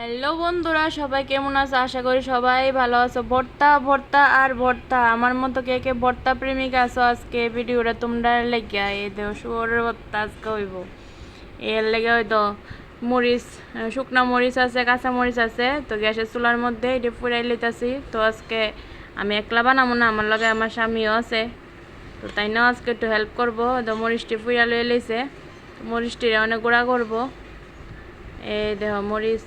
Hello বন্ধুরা, সবাই কেমন আছো? আশা করি সবাই ভালো আছো। ভর্তা ভর্তা আর ভর্তা, আমার মতো কে কে ভর্তা প্রেমিক আছো? আজকে ভিডিওটা তোমরা লেগে এই দেও শুয়োরের ভর্তা আজকে হইব। এর লেগে হয়তো মরিচ, শুকনা মরিচ আছে, কাঁচা মরিচ আছে, তো গ্যাসের চুলার মধ্যে এটি ফুরাই লইতাছি। তো আজকে আমি একলা বানাবো না, আমার লগে আমার স্বামীও আছে, তো তাই না আজকে একটু হেল্প করবো। তো মরিচটি ফুরা লয়ে লইছে, মরিচটি অনেক গুঁড়া করবো। এই দেখো মরিচ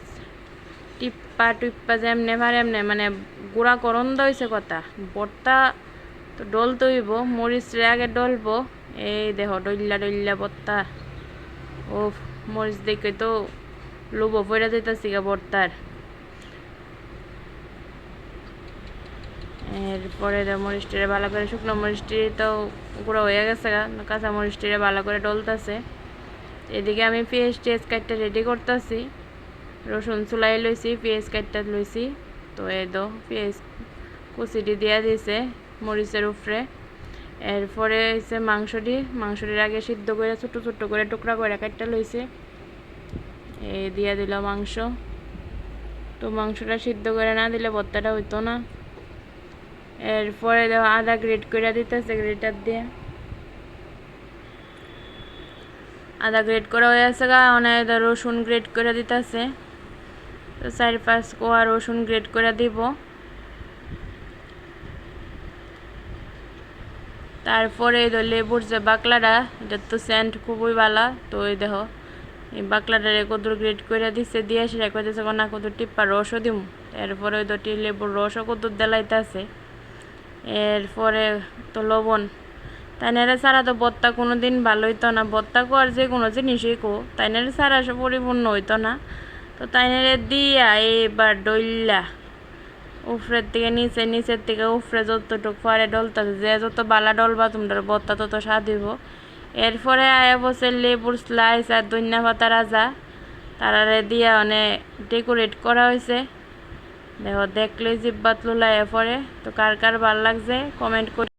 টিপ্পা টিপ্পা যেমনে পারে এমনে মানে গুঁড়া করন দইছে কথা। ভর্তা তো ডল তৈব, মরিচরে আগে ডলবো। এই দেখো ডইল্লা ডইল্লা ভর্তা। ও মরিচ দেখে তো লোভ পড়ে যেতেছি গা ভর্তার। এরপরে মরিচটিরে ভালো করে, শুকনো মরিচটি তো গুঁড়ো হয়ে গেছে গা, কাঁচা মরিচটিরে ভালো করে ডলতেছে। এদিকে আমি পেঁয়াজ টেজ কাটতে রেডি করতেছি। রসুন চুলাই লইছি, পেঁয়াজ কাটতে লইছি। তো এই দো পেঁয়াজ কুচিটি দিয়া দিছে মরিচের উপরে। এরপরে হচ্ছে মাংসটির আগে সিদ্ধ করে ছোট ছোট করে টুকরা করে কাটতে লইছে। এই দিয়া দিল মাংস। তো মাংসটা সিদ্ধ করে না দিলে ভর্তাটা হইতো না। এরপরে দেখো আদা গ্রেট করে দিতেছে গ্রেটার দিয়ে। আদা গ্রেট করা হয়ে আছে গা, অনেক রসুন গ্রেট করে দিতেছে। তো 4-5 কোয়া রসুন গ্রেট করে দিব। তারপরে এই লেবুর যে বাকলাটা, এটা তো সেন্ট খুবই ভালো। তো এই দেখো এই বাকলাটারে কদুর গ্রেট করে দিচ্ছে, দিয়ে সে কইতেছে না কদুর টিপ্পা রসও দিম। এরপরে ওই দুটি লেবুর রসও কদুর দেলাইতেছে। এরপরে তো লবণ। তাইনারে ছাড়া তো ভর্তা কোনো দিন ভালো হইতো না। ভর্তা কো আর যে কোনো জিনিসই কো, তাইনারে ছাড়া সে পরিপূর্ণ হইতো না। তো তাইনারে দিয়া এবার ডইল্লা উপরের থেকে নিচে, নিচের থেকে উপরে যতটুক পারে ডলতেছে। যে যত বালা ডলবা তোমরা ভর্তা তত স্বাদ হইব। এরপরে আয়া বসে লেবুর স্লাইস আর ধনিয়া পাতা রাজা, তারারে দিয়া অনেক ডেকোরেট করা হয়েছে। দেখো দেখলেই জিব্বাত লুলাইয়া পরে। তো কার কার ভাল লাগছে কমেন্ট করে।